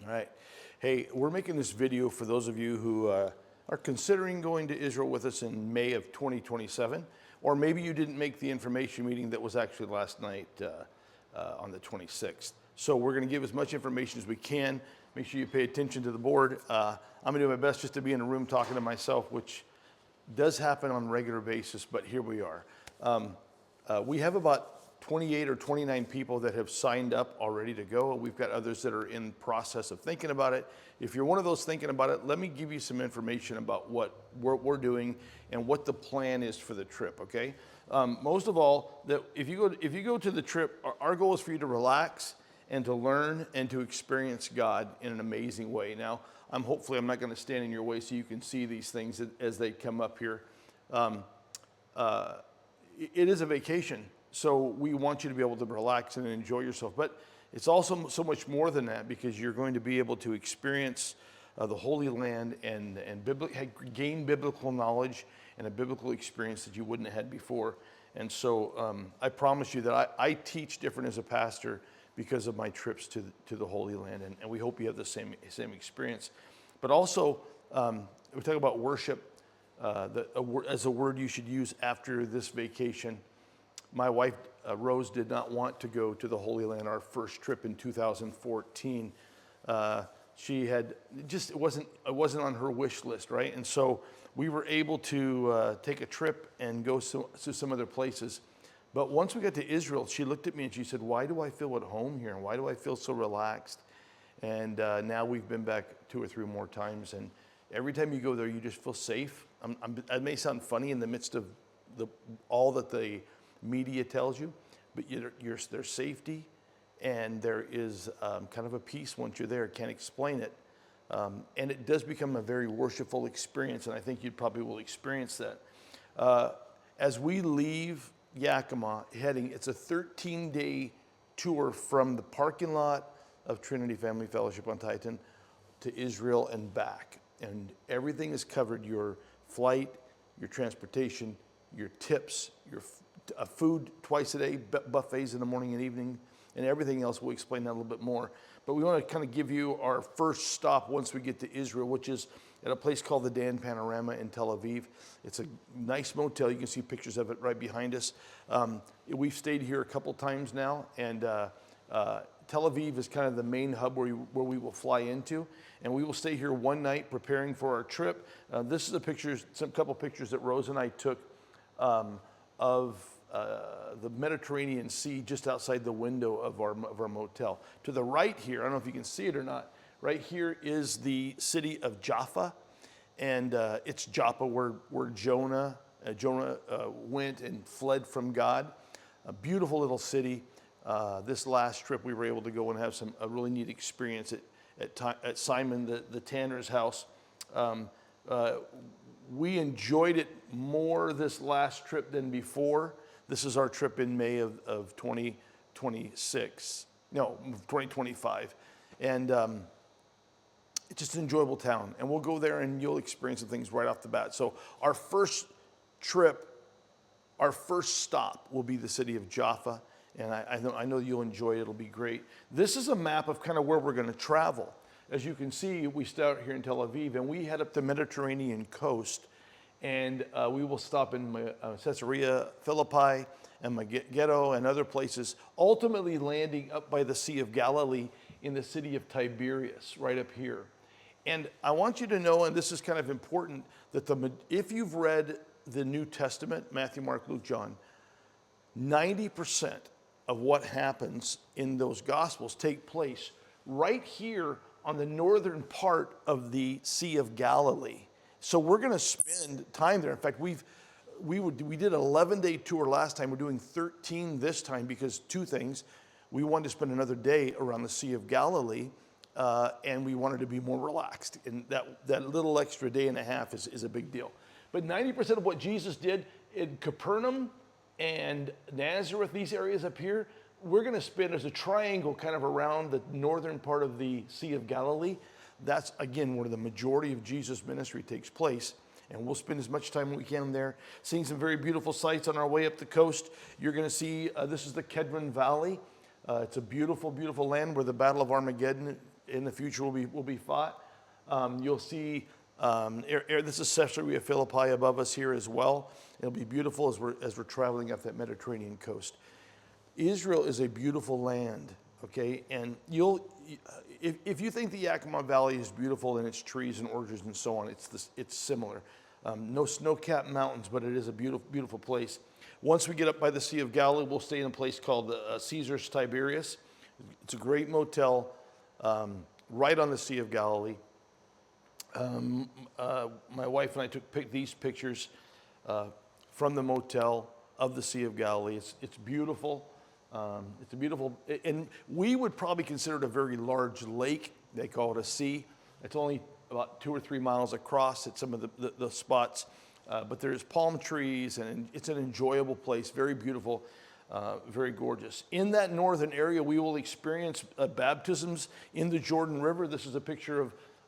All right. Hey, we're making this video for those of you who are considering going to Israel with us in May of 2027, or maybe you didn't make the information meeting that was actually last night on the 26th. So we're going to give as much information as we can. Make sure you pay attention to the board. I'm going to do my best just to be in a room talking to myself, which does happen on a regular basis, but here we are. We have about 28 or 29 people that have signed up already to go. We've got others that are in process of thinking about it. If you're one of those thinking about it, let me give you some information about what we're doing and what the plan is for the trip, okay? Most of all, that if you go to the trip, our goal is for you to relax and to learn and to experience God in an amazing way. Now, hopefully I'm not going to stand in your way so you can see these things as they come up here. It is a vacation, so we want you to be able to relax and enjoy yourself. But it's also so much more than that, because you're going to be able to experience the Holy Land and gain biblical knowledge and a biblical experience that you wouldn't have had before. And so I promise you that I teach different as a pastor because of my trips to the Holy Land, and we hope you have the same experience. But also, we talk about worship. As a word you should use after this vacation. My wife, Rose, did not want to go to the Holy Land our first trip in 2014. She had it wasn't on her wish list, right? And so we were able to take a trip and go to some other places. But once we got to Israel, she looked at me and she said, "Why do I feel at home here? And why do I feel so relaxed?" And now we've been back 2 or 3 more times, and every time you go there, you just feel safe. It may sound funny in the midst of all that the media tells you, but there's safety, and there is kind of a peace once you're there. Can't explain it. And it does become a very worshipful experience, and I think you probably will experience that. As we leave Yakima, it's a 13-day tour from the parking lot of Trinity Family Fellowship on Titan to Israel and back. And everything is covered: your flight, your transportation, your tips, your food twice a day, buffets in the morning and evening, and everything else. We'll explain that a little bit more. But we want to kind of give you our first stop once we get to Israel, which is at a place called the Dan Panorama in Tel Aviv. It's a nice motel. You can see pictures of it right behind us. We've stayed here a couple times now, and Tel Aviv is kind of the main hub where we will fly into, and we will stay here one night preparing for our trip. This is a couple pictures that Rose and I took of the Mediterranean Sea just outside the window of our motel. To the right here, I don't know if you can see it or not, right here is the city of Jaffa, and it's Joppa where Jonah went and fled from God. A beautiful little city. This last trip, we were able to go and have a really neat experience at Simon the tanner's house. We enjoyed it more this last trip than before. This is our trip in May of 2025. And it's just an enjoyable town. And we'll go there and you'll experience some things right off the bat. So our first stop will be the city of Jaffa. And I know you'll enjoy it. It'll be great. This is a map of kind of where we're going to travel. As you can see, we start here in Tel Aviv, and we head up the Mediterranean coast, and we will stop in Caesarea Philippi and Megiddo and other places, ultimately landing up by the Sea of Galilee in the city of Tiberias, right up here. And I want you to know, and this is kind of important, that if you've read the New Testament, Matthew, Mark, Luke, John, 90% of what happens in those Gospels take place right here on the northern part of the Sea of Galilee. So we're going to spend time there. In fact, we did an 11-day tour last time. We're doing 13 this time because 2 things. We wanted to spend another day around the Sea of Galilee, and we wanted to be more relaxed. And that little extra day and a half is a big deal. But 90% of what Jesus did in Capernaum and Nazareth, these areas up here, we're going to spend as a triangle kind of around the northern part of the Sea of Galilee. That's, again, where the majority of Jesus' ministry takes place. And we'll spend as much time as we can there, seeing some very beautiful sights on our way up the coast. You're going to see, this is the Kedron Valley. It's a beautiful, beautiful land where the Battle of Armageddon in the future will be fought. You'll see this is Caesarea Philippi above us here as well. It'll be beautiful as we're traveling up that Mediterranean coast. Israel is a beautiful land, okay? And if you think the Yakima Valley is beautiful in its trees and orchards and so on, it's similar. No snow-capped mountains, but it is a beautiful, beautiful place. Once we get up by the Sea of Galilee, we'll stay in a place called Caesar's Tiberias. It's a great motel right on the Sea of Galilee. My wife and I took these pictures from the motel of the Sea of Galilee. It's beautiful. It's a beautiful, and we would probably consider it a very large lake. They call it a sea. It's only about 2 or 3 miles across at some of the spots, but there's palm trees, and it's an enjoyable place, very beautiful, very gorgeous. In that northern area, we will experience baptisms in the Jordan River. This is a picture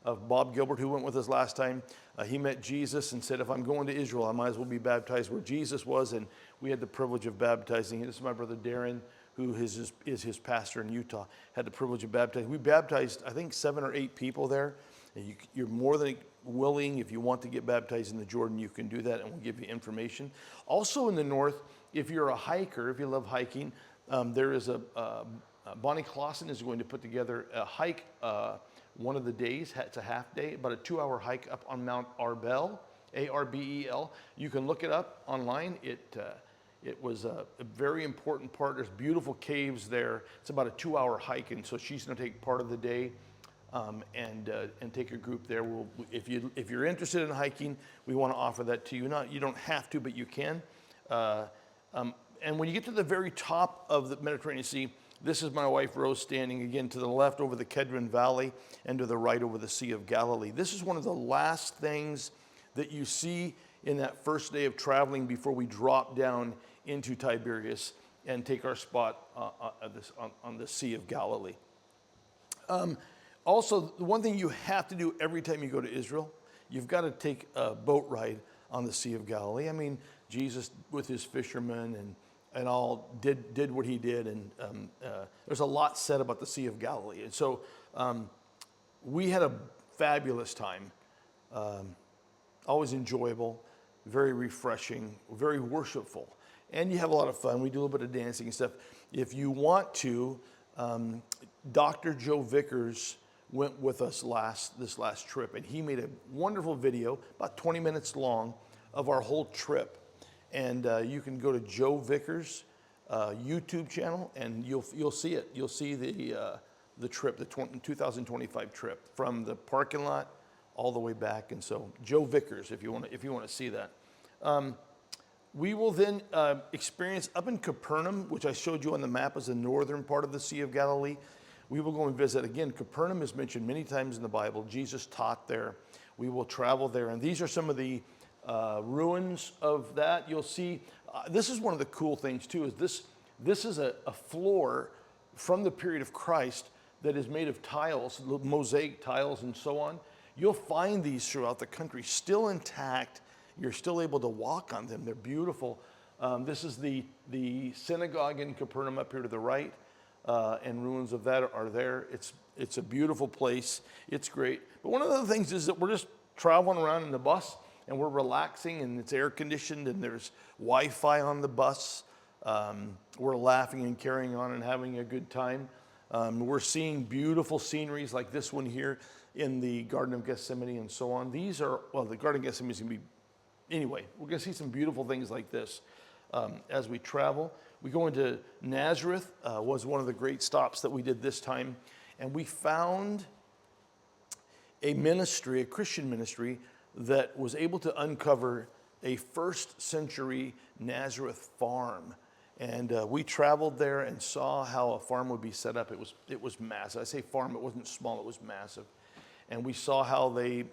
of Bob Gilbert, who went with us last time. He met Jesus and said, if I'm going to Israel, I might as well be baptized where Jesus was, and we had the privilege of baptizing. This is my brother Darren, who is his pastor in Utah, had the privilege of baptizing. We baptized, I think, 7 or 8 people there. And you're more than willing, if you want to get baptized in the Jordan, you can do that, and we'll give you information. Also in the north, if you're a hiker, if you love hiking, there is Bonnie Clausen is going to put together a hike one of the days. It's a half day, about a 2-hour hike up on Mount Arbel, Arbel. You can look it up online. It was a very important part. There's beautiful caves there. It's about a 2-hour hike, and so she's going to take part of the day and take a group there. If you're interested in hiking, we want to offer that to you. You don't have to, but you can. And when you get to the very top of the Mediterranean Sea, this is my wife Rose standing again to the left over the Kedron Valley and to the right over the Sea of Galilee. This is one of the last things that you see in that first day of traveling before we drop down into Tiberias and take our spot on the Sea of Galilee. Also, the one thing you have to do every time you go to Israel, you've got to take a boat ride on the Sea of Galilee. I mean, Jesus with his fishermen and all did what he did, and there's a lot said about the Sea of Galilee. And so we had a fabulous time, always enjoyable, very refreshing, very worshipful. And you have a lot of fun. We do a little bit of dancing and stuff. If you want to, Dr. Joe Vickers went with us this last trip, and he made a wonderful video, about 20 minutes long, of our whole trip. And you can go to Joe Vickers' YouTube channel, and you'll see it. You'll see the trip, the 2025 trip, from the parking lot all the way back. And so Joe Vickers, if you want to see that. We will then experience up in Capernaum, which I showed you on the map as the northern part of the Sea of Galilee. We will go and visit. Again, Capernaum is mentioned many times in the Bible. Jesus taught there. We will travel there. And these are some of the ruins of that. You'll see, this is one of the cool things too, is this is a floor from the period of Christ that is made of tiles, mosaic tiles and so on. You'll find these throughout the country, still intact. You're still able to walk on them. They're beautiful. This is the synagogue in Capernaum up here to the right, and ruins of that are there. It's a beautiful place. It's great. But one of the things is that we're just traveling around in the bus, and we're relaxing, and it's air conditioned, and there's Wi-Fi on the bus. We're laughing and carrying on and having a good time. We're seeing beautiful sceneries like this one here in the Garden of Gethsemane and so on. These are, well, the Garden of Gethsemane is going to be, anyway, we're going to see some beautiful things like this as we travel. We go into Nazareth, was one of the great stops that we did this time, and we found a ministry, a Christian ministry, that was able to uncover a first century Nazareth farm. And we traveled there and saw how a farm would be set up. It was massive. I say farm, it wasn't small, it was massive. And we saw how they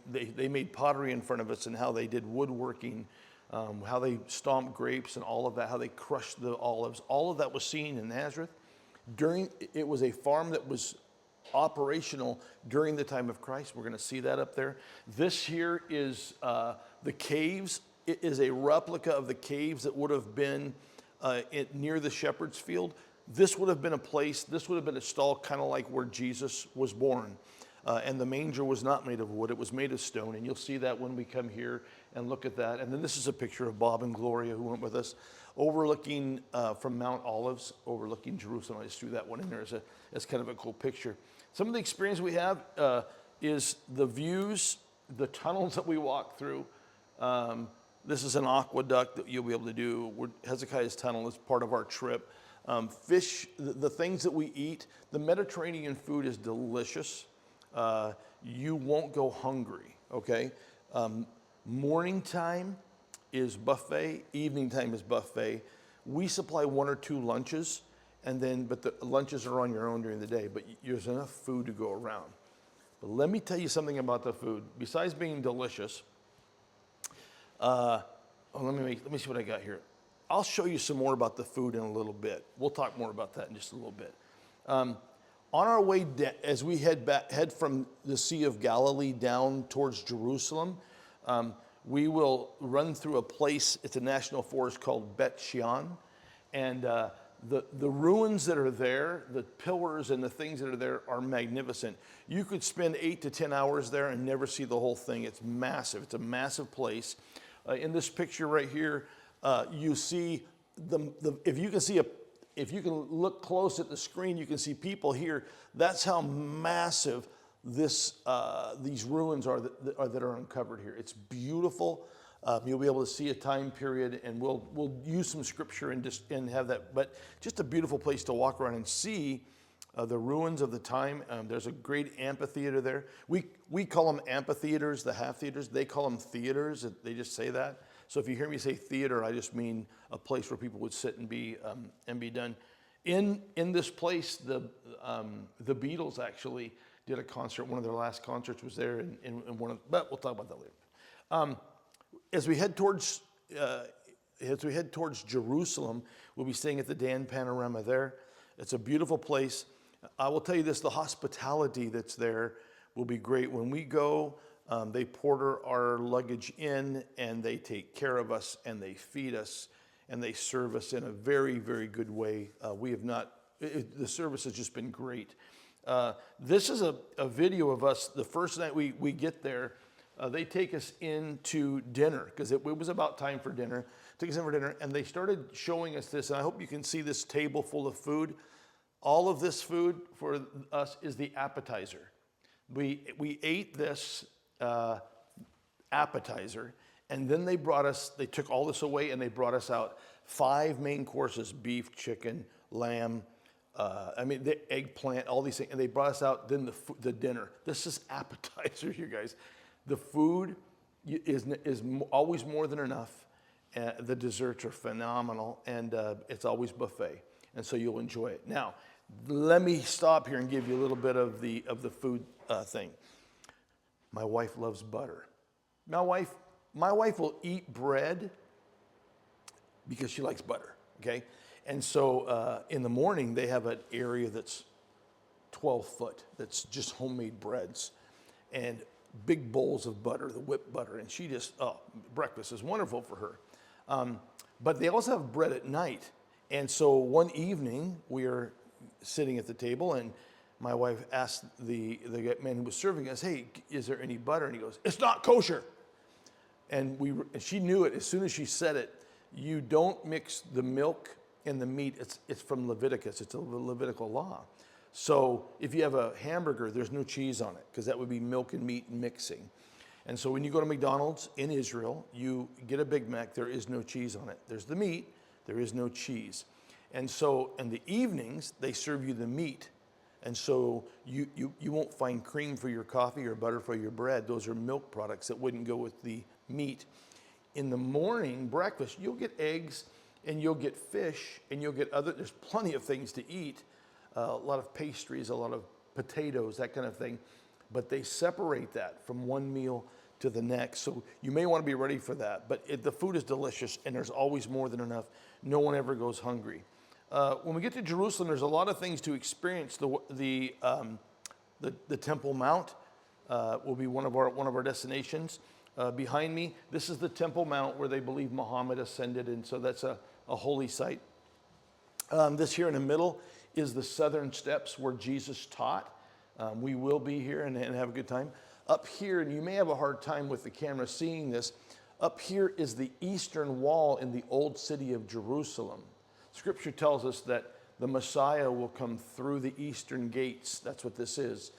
made pottery in front of us, and how they did woodworking, how they stomped grapes and all of that, how they crushed the olives. All of that was seen in Nazareth. It was a farm that was operational during the time of Christ. We're going to see that up there. This here is the caves. It is a replica of the caves that would have been near the shepherd's field. This would have been a place, this would have been a stall kind of like where Jesus was born. And the manger was not made of wood, it was made of stone. And you'll see that when we come here and look at that. And then this is a picture of Bob and Gloria who went with us, overlooking from Mount Olives, overlooking Jerusalem. I just threw that one in there as kind of a cool picture. Some of the experience we have is the views, the tunnels that we walk through. This is an aqueduct that you'll be able to do. Hezekiah's tunnel is part of our trip. Fish, the things that we eat, the Mediterranean food is delicious. You won't go hungry, okay? Morning time is buffet, evening time is buffet. We supply 1 or 2 lunches, but the lunches are on your own during the day, but there's enough food to go around. But let me tell you something about the food. Besides being delicious, let me see what I got here. I'll show you some more about the food in a little bit. We'll talk more about that in just a little bit. On our way, as we head from the Sea of Galilee down towards Jerusalem, we will run through a place, it's a national forest called Bet Shean. And the ruins that are there, the pillars and the things that are there are magnificent. You could spend 8 to 10 hours there and never see the whole thing. It's massive. It's a massive place. In this picture right here, you see if you can look close at the screen, you can see people here. That's how massive these ruins are that are uncovered here. It's beautiful. You'll be able to see a time period, and we'll use some scripture and have that. But just a beautiful place to walk around and see the ruins of the time. There's a great amphitheater there. We call them amphitheaters, the half theaters. They call them theaters. They just say that. So if you hear me say theater, I just mean a place where people would sit and be done. In this place, the Beatles actually did a concert. One of their last concerts was there, but we'll talk about that later. As we head towards Jerusalem, we'll be staying at the Dan Panorama there. It's a beautiful place. I will tell you this: the hospitality that's there will be great. When we go, they porter our luggage in, and they take care of us, and they feed us, and they serve us in a very, very good way. The service has just been great. This is a video of us. The first night we get there, they take us into dinner, because it was about time for dinner. Took us in for dinner, and they started showing us this, and I hope you can see this table full of food. All of this food for us is the appetizer. We ate this appetizer, and then they took all this away, and they brought us out 5 main courses: beef, chicken, lamb, the eggplant, all these things. And they brought us out then the dinner. This is appetizer, you guys. The food is always more than enough. The desserts are phenomenal, and it's always buffet, and so you'll enjoy it. Now, let me stop here and give you a little bit of the food thing. My wife loves butter. My wife will eat bread because she likes butter, okay? And so in the morning, they have an area that's 12 foot, that's just homemade breads and big bowls of butter, the whipped butter. And she breakfast is wonderful for her. But they also have bread at night. And so one evening, we are sitting at the table, and my wife asked the man who was serving us, "Hey, is there any butter?" And he goes, "It's not kosher." And she knew it as soon as she said it. You don't mix the milk and the meat. It's from Leviticus. It's a Levitical law. So if you have a hamburger, there's no cheese on it, because that would be milk and meat mixing. And so when you go to McDonald's in Israel, you get a Big Mac, there is no cheese on it. There's the meat, there is no cheese. And so in the evenings, they serve you the meat. And so you won't find cream for your coffee or butter for your bread. Those are milk products that wouldn't go with the meat. In the morning breakfast, you'll get eggs, and you'll get fish, and you'll get there's plenty of things to eat. A lot of pastries, a lot of potatoes, that kind of thing. But they separate that from one meal to the next. So you may want to be ready for that. But the food is delicious, and there's always more than enough. No one ever goes hungry. When we get to Jerusalem, there's a lot of things to experience. The Temple Mount will be one of our destinations. Behind me, this is the Temple Mount where they believe Muhammad ascended, and so that's a holy site. This here in the middle is the southern steps where Jesus taught. We will be here and have a good time. Up here, and you may have a hard time with the camera seeing this, up here is the eastern wall in the old city of Jerusalem. Scripture tells us that the Messiah will come through the eastern gates. That's what this is.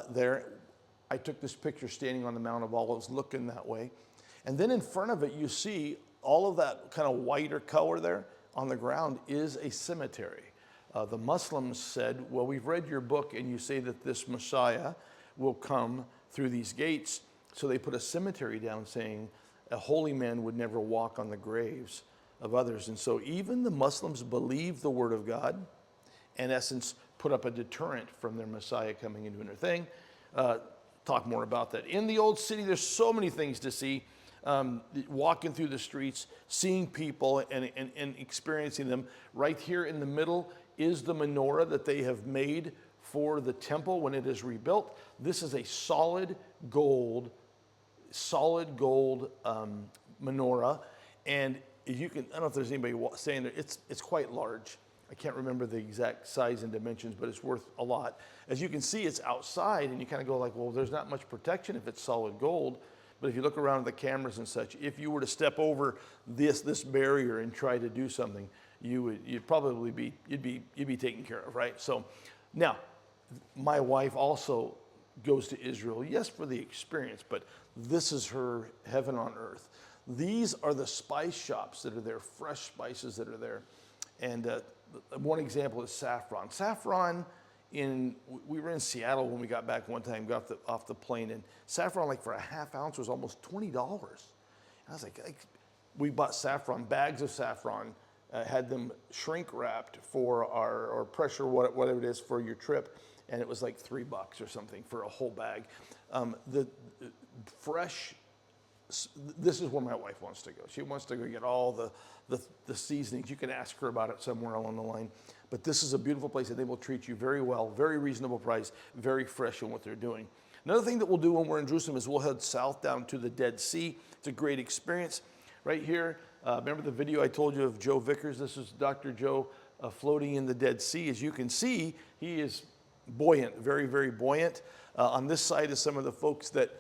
There, I took this picture standing on the Mount of Olives looking that way. And then in front of it, you see all of that kind of whiter color there on the ground is a cemetery. The Muslims said, well, we've read your book and you say that this Messiah will come through these gates. So they put a cemetery down saying a holy man would never walk on the graves of others. And so even the Muslims believe the word of God, in essence, put up a deterrent from their Messiah coming and doing their thing. Talk more about that. In the old city, there's so many things to see. Walking through the streets, seeing people and experiencing them. Right here in the middle is the menorah that they have made for the temple when it is rebuilt. This is a solid gold menorah. And you can, I don't know if there's anybody saying that it's quite large. I can't remember the exact size and dimensions, but it's worth a lot. As you can see, it's outside, and you kind of go like, well, there's not much protection if it's solid gold. But if you look around at the cameras and such, if you were to step over this barrier and try to do something, you'd probably be taken care of, right? So now, my wife also goes to Israel, yes, for the experience, but this is her heaven on earth. These are the spice shops that are there, fresh spices that are there. And one example is saffron. Saffron, we were in Seattle when we got back one time, got off the plane, and saffron, like for a half ounce, was almost $20. And I was like, we bought saffron, bags of saffron, had them shrink wrapped for or pressure, whatever it is for your trip, and it was like $3 or something for a whole bag. The fresh, this is where my wife wants to go. She wants to go get all the seasonings. You can ask her about it somewhere along the line. But this is a beautiful place, and they will treat you very well, very reasonable price, very fresh in what they're doing. Another thing that we'll do when we're in Jerusalem is we'll head south down to the Dead Sea. It's a great experience. Right here, remember the video I told you of Joe Vickers? This is Dr. Joe floating in the Dead Sea. As you can see, he is buoyant, very, very buoyant. On this side is some of the folks that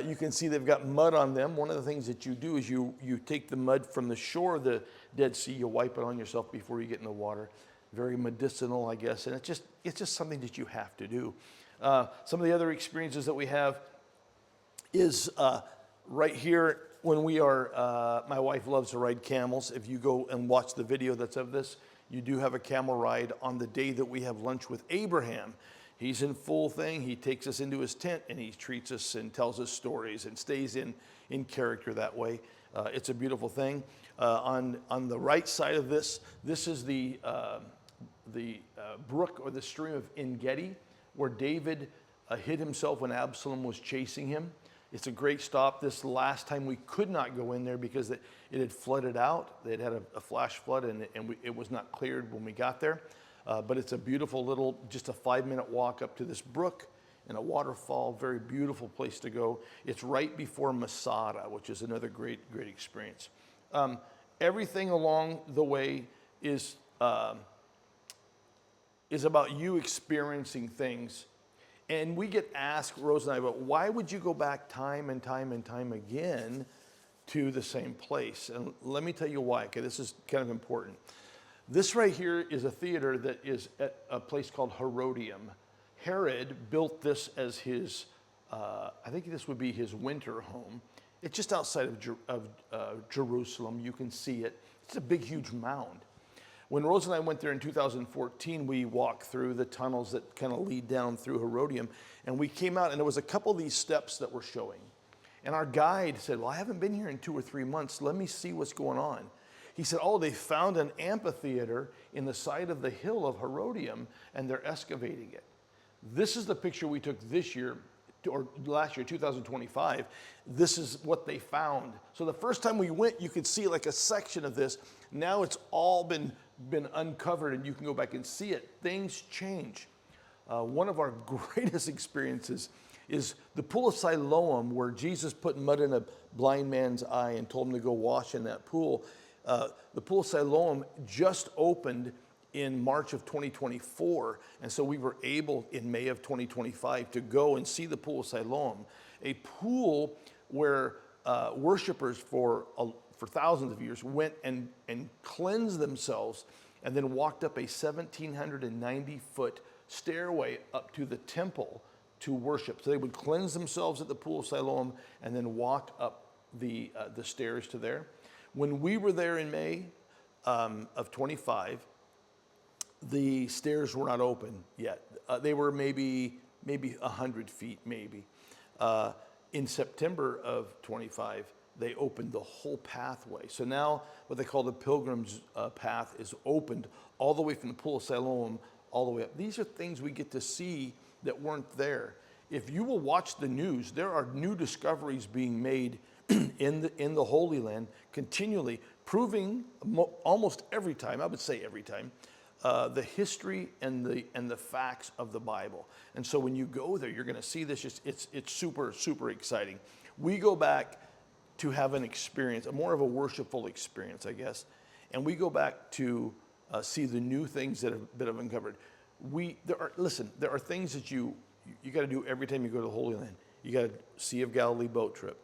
you can see they've got mud on them. One of the things that you do is you take the mud from the shore of the Dead Sea, you wipe it on yourself before you get in the water. Very medicinal, I guess, and it's just something that you have to do. Some of the other experiences that we have is right here when we are, my wife loves to ride camels. If you go and watch the video that's of this, you do have a camel ride on the day that we have lunch with Abraham. He's in full thing. He takes us into his tent and he treats us and tells us stories and stays in character that way. It's a beautiful thing. On the right side of this is the brook or the stream of En-Gedi, where David hid himself when Absalom was chasing him. It's a great stop. This last time we could not go in there because it had flooded out. They had a flash flood and it was not cleared when we got there. But it's a beautiful little, just a 5-minute walk up to this brook and a waterfall. Very beautiful place to go. It's right before Masada, which is another great experience. Everything along the way is about you experiencing things. And we get asked, Rose and I, about why would you go back time and time and time again to the same place? And let me tell you why, okay? This is kind of important. This right here is a theater that is at a place called Herodium. Herod built this as his, I think this would be his winter home. It's just outside of Jerusalem. You can see it. It's a big, huge mound. When Rose and I went there in 2014, we walked through the tunnels that kind of lead down through Herodium, and we came out, and there was a couple of these steps that were showing. And our guide said, well, I haven't been here in 2 or 3 months. Let me see what's going on. He said, oh, they found an amphitheater in the side of the hill of Herodium, and they're excavating it. This is the picture we took this year, or last year, 2025. This is what they found. So the first time we went, you could see like a section of this. Now it's all been uncovered, and you can go back and see it. Things change. One of our greatest experiences is the pool of Siloam, where Jesus put mud in a blind man's eye and told him to go wash in that pool. The pool of Siloam just opened in March of 2024. And so we were able in May of 2025 to go and see the Pool of Siloam, a pool where worshipers for thousands of years went and cleansed themselves and then walked up a 1,790-foot stairway up to the temple to worship. So they would cleanse themselves at the Pool of Siloam and then walk up the stairs to there. When we were there in May of 25, the stairs were not open yet. They were maybe 100 feet, maybe. In September of 25, they opened the whole pathway. So now what they call the pilgrim's path is opened all the way from the Pool of Siloam all the way up. These are things we get to see that weren't there. If you will watch the news, there are new discoveries being made in the Holy Land continually, proving almost every time, I would say every time, the history and the facts of the Bible. And so when you go there, you're going to see this. It's super, super exciting. We go back to have an experience, more of a worshipful experience, I guess. And we go back to see the new things that have been uncovered. There are things that you got to do every time you go to the Holy Land. You got a Sea of Galilee boat trip.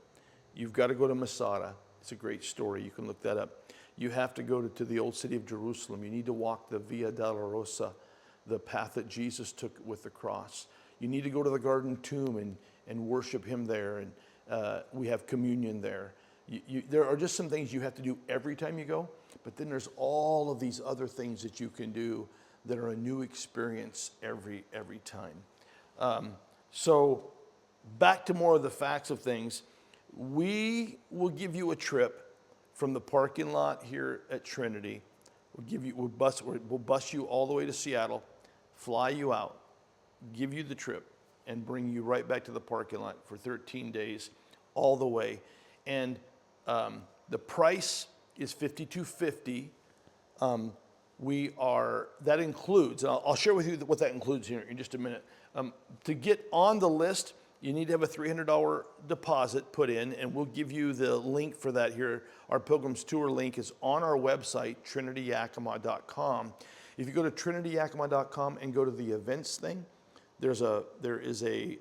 You've got to go to Masada. It's a great story. You can look that up. You have to go to the old city of Jerusalem. You need to walk the Via Dolorosa, the path that Jesus took with the cross. You need to go to the Garden Tomb and worship him there. And we have communion there. There are just some things you have to do every time you go. But then there's all of these other things that you can do that are a new experience every time. So back to more of the facts of things. We will give you a trip from the parking lot here at Trinity. We'll bus you all the way to Seattle, fly you out, give you the trip, and bring you right back to the parking lot for 13 days, all the way. And the price is $5,250. That includes, and I'll share with you what that includes here in just a minute. To get on the list, you need to have a $300 deposit put in, and we'll give you the link for that here. Our Pilgrim's Tour link is on our website, trinityyakima.com. If you go to trinityyakima.com and go to the events thing, there is a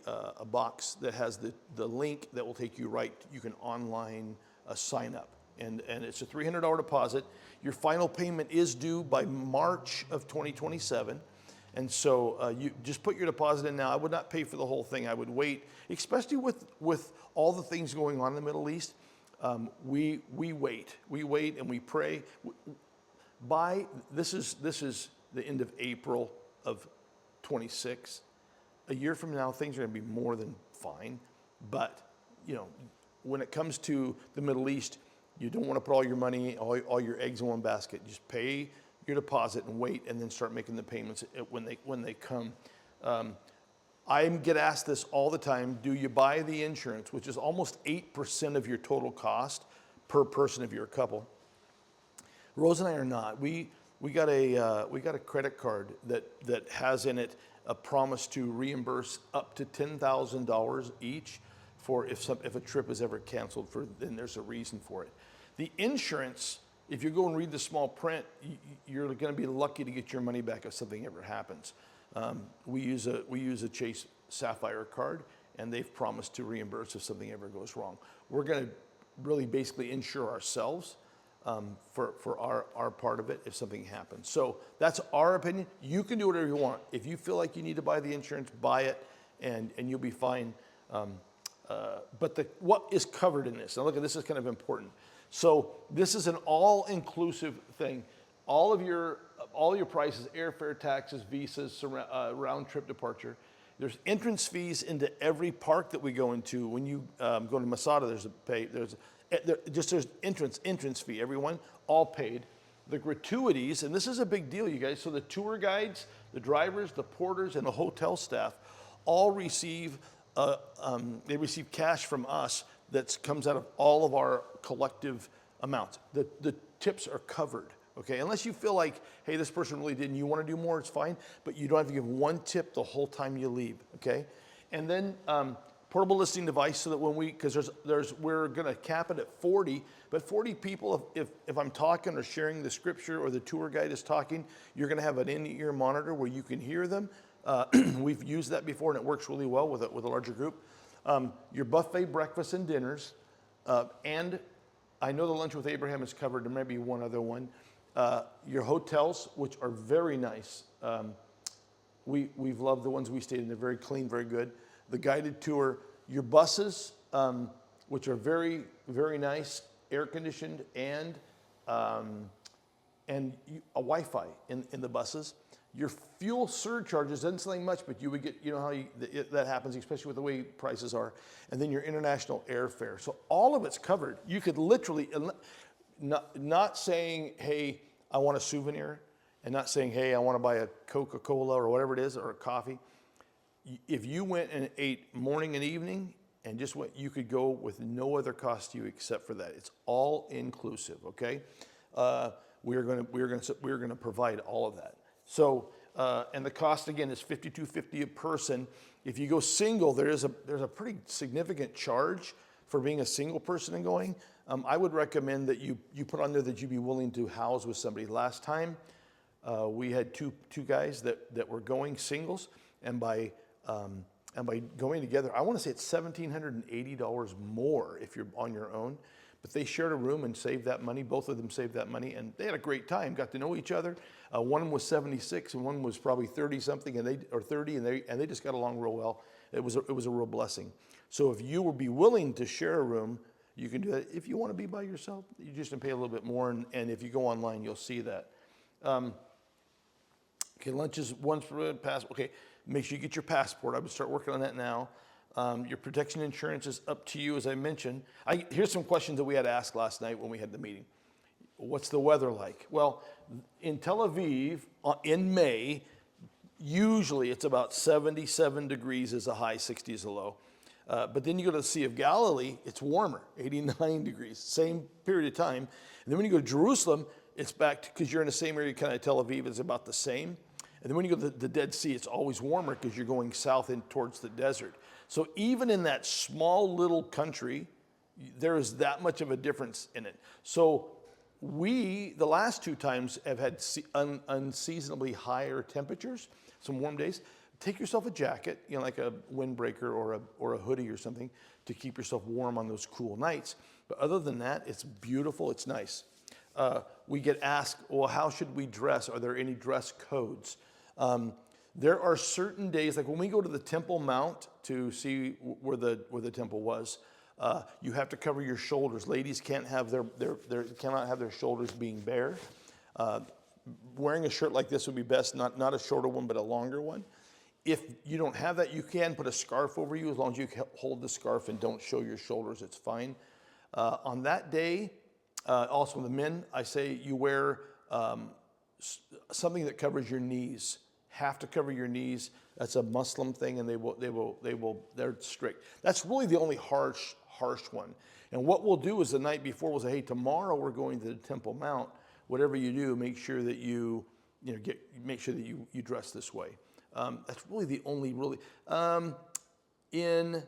box that has the link that will take you right. You can online sign up, and it's a $300 deposit. Your final payment is due by March of 2027. And so you just put your deposit in now. I would not pay for the whole thing. I would wait, especially with all the things going on in the Middle East. We wait and we pray. This is the end of April of 26. A year from now, things are going to be more than fine. But when it comes to the Middle East, you don't want to put all your money, all your eggs in one basket. Just pay your deposit and wait, and then start making the payments when they come. I get asked this all the time: do you buy the insurance, which is almost 8% of your total cost per person if you're a couple? Rose and I are not. We got a credit card that has in it a promise to reimburse up to $10,000 each for if a trip is ever canceled. Then there's a reason for it. The insurance, if you go and read the small print, you're going to be lucky to get your money back if something ever happens. We use a Chase Sapphire card, and they've promised to reimburse if something ever goes wrong. We're going to really basically insure ourselves for our part of it if something happens. So that's our opinion. You can do whatever you want. If you feel like you need to buy the insurance, buy it, and you'll be fine. But what is covered in this? Now look, this is kind of important. So this is an all-inclusive thing. All your prices, airfare, taxes, visas, round-trip departure. There's entrance fees into every park that we go into. When you go to Masada, there's entrance fee. Everyone, all paid. The gratuities, and this is a big deal, you guys. So the tour guides, the drivers, the porters, and the hotel staff all receive cash from us that comes out of all of our collective amounts. The tips are covered, okay? Unless you feel like, hey, this person really didn't, you want to do more, it's fine, but you don't have to give one tip the whole time you leave, okay? And then portable listening device, so that when because we're going to cap it at 40, but 40 people, if I'm talking or sharing the scripture or the tour guide is talking, you're going to have an in-ear monitor where you can hear them. We've used that before, and it works really well with a larger group. Your buffet breakfasts and dinners, and I know the Lunch with Abraham is covered. There may be one other one. Your hotels, which are very nice. We've loved the ones we stayed in. They're very clean, very good. The guided tour, your buses, which are very, very nice, air conditioned, and a Wi-Fi in the buses. Your fuel surcharges doesn't sound like much, but you would get, you know how that happens, especially with the way prices are. And then your international airfare. So all of it's covered. You could literally, not saying, hey, I want a souvenir, and not saying, hey, I want to buy a Coca-Cola or whatever it is, or a coffee. If you went and ate morning and evening and just went, you could go with no other cost to you except for that. It's all inclusive, okay? We're going to provide all of that. So, and the cost again is $52.50 a person. If you go single, there's a pretty significant charge for being a single person and going. I would recommend that you put on there that you'd be willing to house with somebody. Last time, we had two guys that were going singles, and by going together, I want to say it's $1,780 more if you're on your own. But they shared a room and saved that money. Both of them saved that money, and they had a great time. Got to know each other. One was 76, and one was probably 30 something, or 30, and they just got along real well. It was a real blessing. So if you would be willing to share a room, you can do that. If you want to be by yourself, you just pay a little bit more, and if you go online, you'll see that. Okay, lunch is once per passport. Okay, make sure you get your passport. I would start working on that now. Your protection insurance is up to you, as I mentioned. Here's some questions that we had asked last night when we had the meeting. What's the weather like? Well, in Tel Aviv, in May, usually it's about 77 degrees is a high, 60 is a low. But then you go to the Sea of Galilee, it's warmer, 89 degrees, same period of time. And then when you go to Jerusalem, it's back to, because you're in the same area, kind of Tel Aviv, it's about the same. And then when you go to the Dead Sea, it's always warmer because you're going south in towards the desert. So even in that small little country, there is that much of a difference in it. So the last two times, have had unseasonably higher temperatures, some warm days. Take yourself a jacket, like a windbreaker or a hoodie or something to keep yourself warm on those cool nights. But other than that, it's beautiful, it's nice. We get asked, well, how should we dress? Are there any dress codes? There are certain days, like when we go to the Temple Mount to see where the temple was, you have to cover your shoulders. Ladies can't have cannot have their shoulders being bare. Wearing a shirt like this would be best, not a shorter one, but a longer one. If you don't have that, you can put a scarf over you as long as you hold the scarf and don't show your shoulders, it's fine. On that day, also the men, I say you wear something that covers your knees. Have to cover your knees. That's a Muslim thing, and they're strict. That's really the only harsh one. And what we'll do is the night before we'll say, hey, tomorrow we're going to the Temple Mount. Whatever you do, make sure that you dress this way. That's really the only I'm trying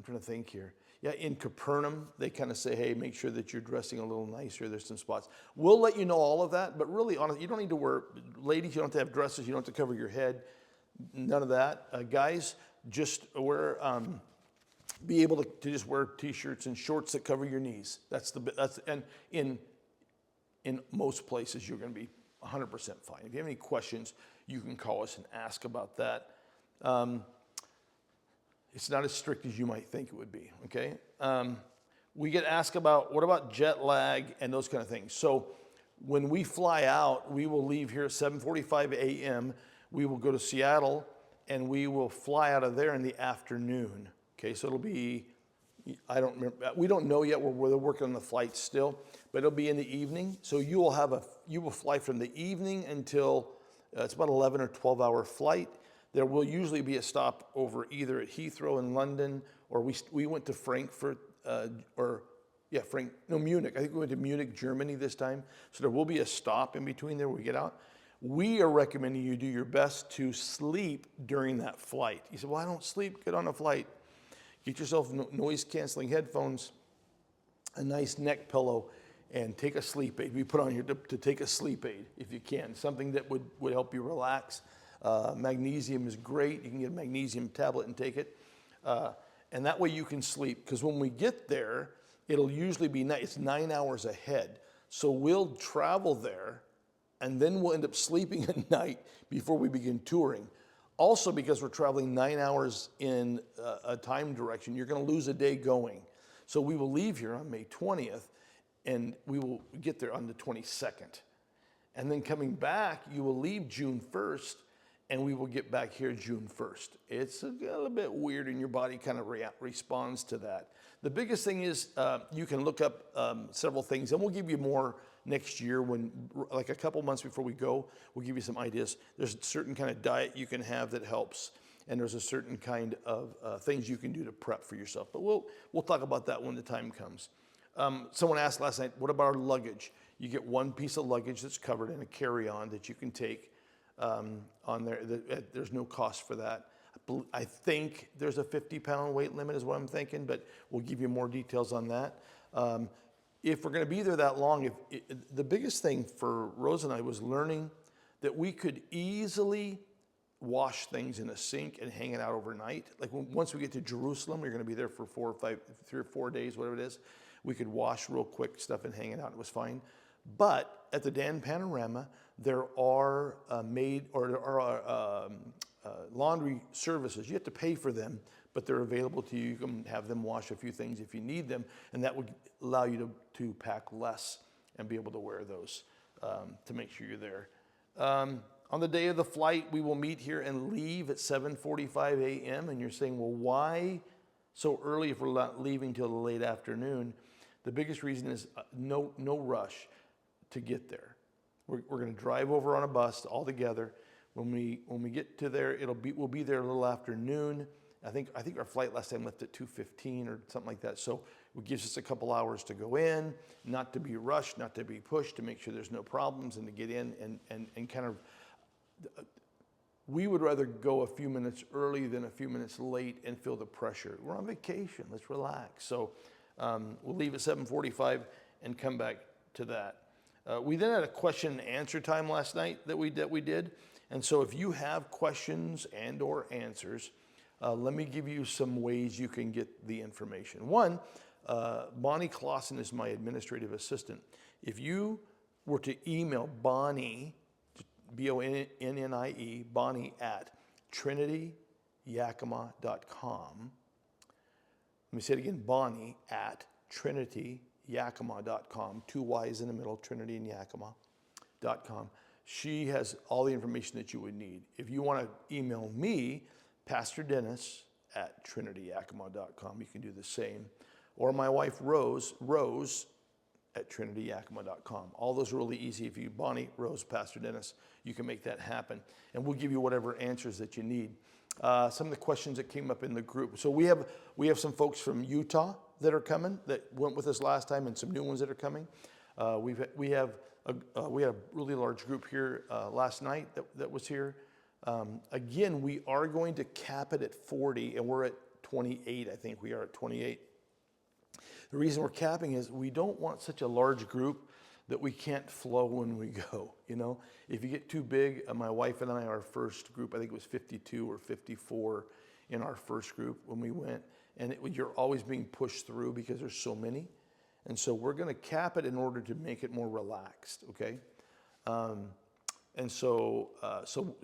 to think here. Yeah, in Capernaum, they kind of say, hey, make sure that you're dressing a little nicer. There's some spots. We'll let you know all of that, but really, honestly, you don't need to wear, ladies, you don't have to have dresses. You don't have to cover your head. None of that. Guys, just wear, be able to just wear T-shirts and shorts that cover your knees. And in most places, you're going to be 100% fine. If you have any questions, you can call us and ask about that. It's not as strict as you might think it would be, okay? We get asked about, what about jet lag and those kind of things? So when we fly out, we will leave here at 7:45 a.m. We will go to Seattle, and we will fly out of there in the afternoon, okay? So it'll be, I don't remember, we don't know yet, we're working on the flight still, but it'll be in the evening. So you will fly from the evening until, it's about 11 or 12 hour flight. There will usually be a stop over either at Heathrow in London, or we went to Frankfurt, Munich. I think we went to Munich, Germany this time. So there will be a stop in between there when we get out. We are recommending you do your best to sleep during that flight. You say, well, I don't sleep good on a flight. Get yourself noise-canceling headphones, a nice neck pillow, and take a sleep aid. We put on here to take a sleep aid if you can, something that would help you relax. Magnesium is great. You can get a magnesium tablet and take it. And that way you can sleep. Because when we get there, it'll usually be night. It's 9 hours ahead. So we'll travel there, and then we'll end up sleeping at night before we begin touring. Also, because we're traveling 9 hours in a time direction, you're going to lose a day going. So we will leave here on May 20th, and we will get there on the 22nd. And then coming back, you will leave June 1st, and we will get back here June 1st. It's a little bit weird, and your body kind of responds to that. The biggest thing is you can look up several things, and we'll give you more next year when, like a couple months before we go, we'll give you some ideas. There's a certain kind of diet you can have that helps, and there's a certain kind of things you can do to prep for yourself. But we'll talk about that when the time comes. Someone asked last night, what about our luggage? You get one piece of luggage that's covered in a carry-on that you can take on there. There's no cost for that. I think there's a 50-pound weight limit is what I'm thinking, but we'll give you more details on that. If we're going to be there that long, the biggest thing for Rose and I was learning that we could easily wash things in a sink and hang it out overnight. Like once we get to Jerusalem, you're going to be there for 3 or 4 days, whatever it is. We could wash real quick stuff and hang it out. It was fine. But at the Dan Panorama, there are laundry services. You have to pay for them, but they're available to you. You can have them wash a few things if you need them, and that would allow you to pack less and be able to wear those to make sure you're there. On the day of the flight, we will meet here and leave at 7:45 a.m. And you're saying, well, why so early if we're not leaving till the late afternoon? The biggest reason is no rush to get there. We're going to drive over on a bus all together. When we get to there, we'll be there a little after noon. I think our flight last time left at 2:15 or something like that. So it gives us a couple hours to go in, not to be rushed, not to be pushed, to make sure there's no problems, and to get in and kind of. We would rather go a few minutes early than a few minutes late and feel the pressure. We're on vacation. Let's relax. So we'll leave at 7:45 and come back to that. We then had a question and answer time last night that we did. And so if you have questions and or answers, let me give you some ways you can get the information. One, Bonnie Clausen is my administrative assistant. If you were to email Bonnie, B-O-N-N-I-E, Bonnie at trinityyakima.com. Let me say it again, Bonnie at trinityyakima.com. 2 Y's in the middle, Trinity and Yakima.com. She has all the information that you would need. If you want to email me, Pastor Dennis at trinityyakima.com, you can do the same. Or my wife, Rose at trinityyakima.com. All those are really easy. If you, Bonnie, Rose, Pastor Dennis, you can make that happen. And we'll give you whatever answers that you need. Some of the questions that came up in the group. So we have some folks from Utah that are coming that went with us last time, and some new ones that are coming. We had a really large group here last night that was here. Again, we are going to cap it at 40, and we're at 28. I think we are at 28. The reason we're capping is we don't want such a large group that we can't flow when we go. You know, if you get too big, my wife and I, our first group, I think it was 52 or 54 in our first group when we went, and you're always being pushed through because there's so many. And so we're going to cap it in order to make it more relaxed, okay? So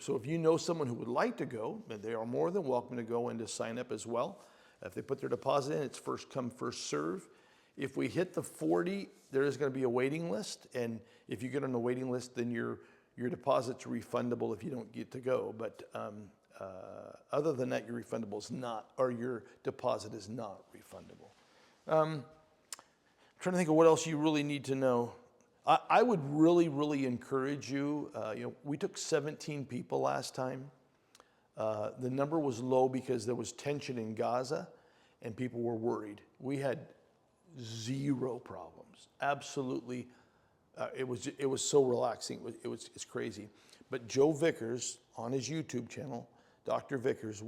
if you know someone who would like to go, they are more than welcome to go and to sign up as well. If they put their deposit in, it's first come, first serve. If we hit the 40, there is going to be a waiting list, and if you get on the waiting list, then your deposit's refundable if you don't get to go. But other than that, your refundable is not, or your deposit is not refundable. I'm trying to think of what else you really need to know. I would really, really encourage you. We took 17 people last time. The number was low because there was tension in Gaza, and people were worried. We had zero problems, absolutely It was so relaxing. It's crazy. But Joe Vickers on his YouTube channel, Dr. Vickers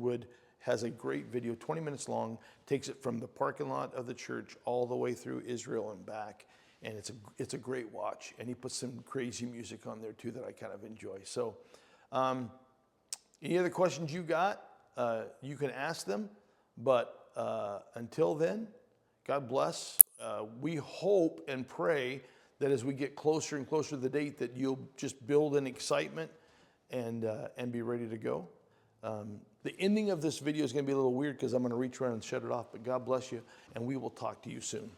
has a great video, 20 minutes long, takes it from the parking lot of the church all the way through Israel and back, and it's a great watch. And he puts some crazy music on there too that I kind of enjoy. So, any other questions you got, you can ask them. But until then, God bless. We hope and pray that as we get closer and closer to the date, that you'll just build an excitement and be ready to go. The ending of this video is going to be a little weird because I'm going to reach around and shut it off. But God bless you, and we will talk to you soon.